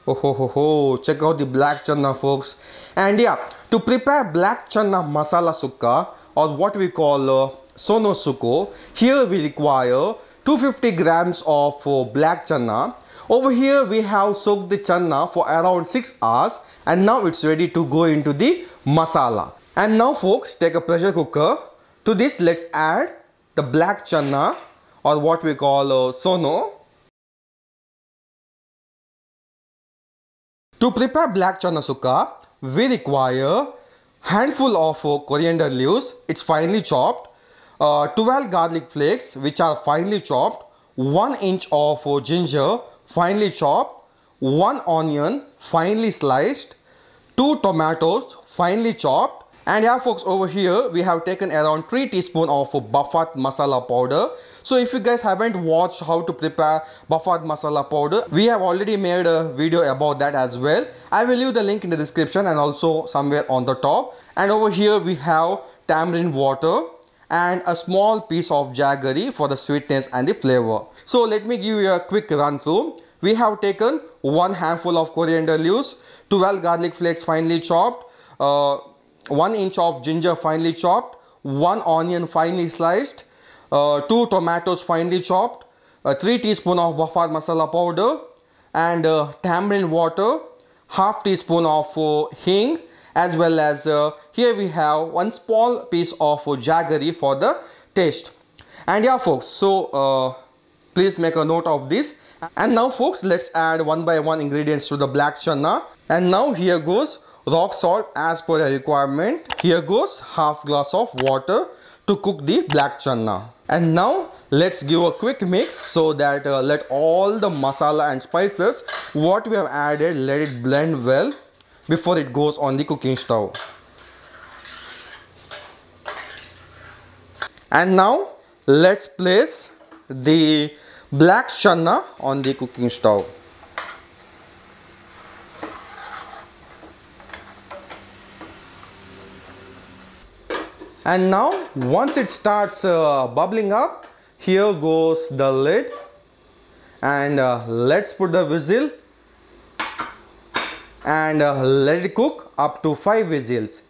Oh ho ho ho, check out the black chana folks. And yeah, to prepare black chana masala sukka, or what we call sono sukko, here we require 250 grams of black chana. Over here we have soaked the chana for around 6 hours, and now it's ready to go into the masala. And now folks, take a pressure cooker. To this let's add the black chana, or what we call sono. To prepare black chana sukka, we require handful of coriander leaves, it's finely chopped, 12 garlic flakes which are finely chopped, 1 inch of ginger finely chopped, 1 onion finely sliced, 2 tomatoes finely chopped. And yeah folks, over here we have taken around 3 teaspoons of Buffet masala powder. So if you guys haven't watched how to prepare Buffet masala powder, we have already made a video about that as well. I will leave the link in the description and also somewhere on the top. And over here we have tamarind water and a small piece of jaggery for the sweetness and the flavor. So let me give you a quick run through. We have taken 1 handful of coriander leaves, 12 garlic flakes finely chopped, 1 inch of ginger finely chopped, 1 onion finely sliced, 2 tomatoes finely chopped, 3 teaspoons of Buffet masala powder, and tamarind water, half teaspoon of hing, as well as here we have 1 small piece of jaggery for the taste. And yeah folks, so please make a note of this. And now folks, let's add one by one ingredients to the black chana. And now here goes rock salt as per the requirement. Here goes half glass of water to cook the black chana. And now let's give a quick mix so that let all the masala and spices what we have added, let it blend well before it goes on the cooking stove. And now let's place the black chana on the cooking stove. And now once it starts bubbling up, here goes the lid, and let's put the whistle and let it cook up to 5 whistles.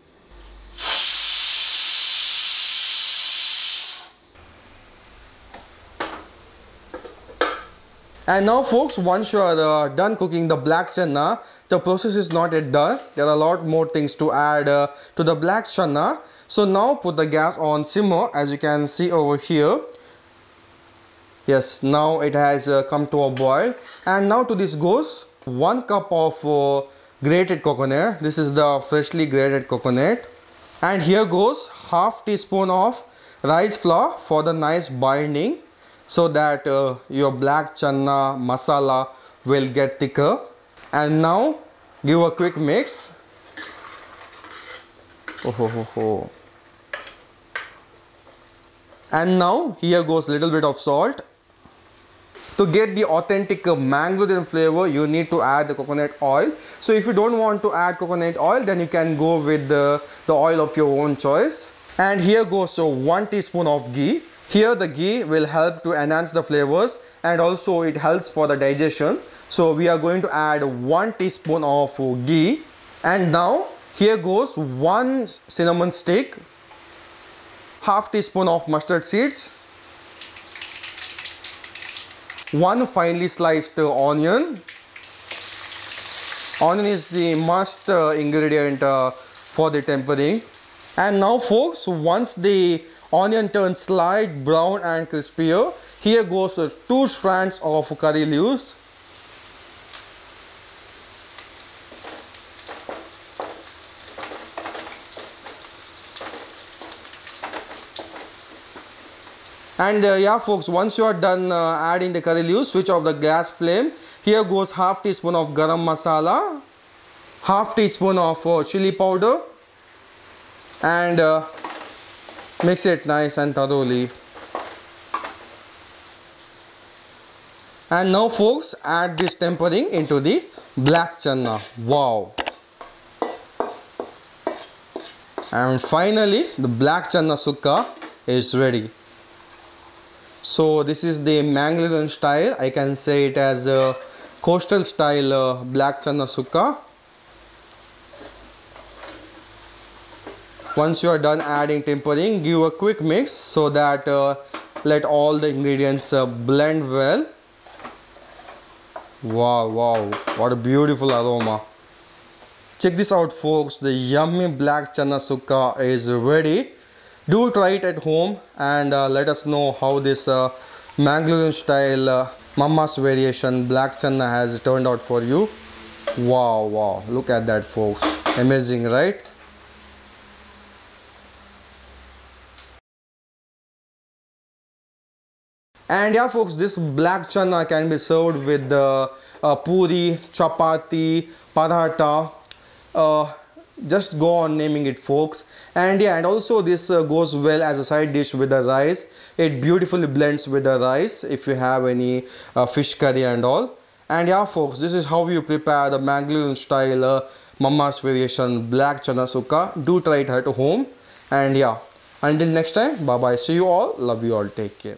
And now folks, once you are done cooking the black chana, the process is not yet done. There are a lot more things to add to the black chana. So now put the gas on simmer, as you can see over here. Yes, now it has come to a boil. And now to this goes 1 cup of grated coconut. This is the freshly grated coconut. And here goes half teaspoon of rice flour for the nice binding, so that your black chana masala will get thicker. And now give a quick mix. Oh, ho, ho, ho. And now here goes little bit of salt. To get the authentic mango flavor, you need to add the coconut oil. So if you don't want to add coconut oil, then you can go with the oil of your own choice. And here goes 1 teaspoon of ghee. Here the ghee will help to enhance the flavors, and also it helps for the digestion. So we are going to add 1 teaspoon of ghee. And now here goes 1 cinnamon stick, half teaspoon of mustard seeds, 1 finely sliced onion. Onion is the must ingredient for the tempering. And now folks, once the onion turns slight brown and crispier, here goes 2 strands of curry leaves. And yeah folks, once you are done adding the curry leaves, switch off the gas flame. Here goes half teaspoon of garam masala, half teaspoon of chili powder, and mix it nice and thoroughly. And now folks, add this tempering into the black chana. Wow! And finally the black chana sukka is ready. So this is the Mangaladan style. I can say it as coastal style black chana sukka. Once you are done adding tempering, give a quick mix so that let all the ingredients blend well. Wow, wow, what a beautiful aroma. Check this out folks, the yummy black chana sukka is ready. Do try it at home and let us know how this Mangalorean style Mama's variation black chana has turned out for you. Wow, wow, look at that folks, amazing, right? And yeah folks, this black chana can be served with puri, chapati, paratha. Just go on naming it folks. And yeah, and also this goes well as a side dish with the rice. It beautifully blends with the rice if you have any fish curry and all. And yeah folks, this is how you prepare the Mangalorean style Mama's variation black chana sukka. Do try it at home. And yeah, until next time, bye bye, see you all, love you all, take care.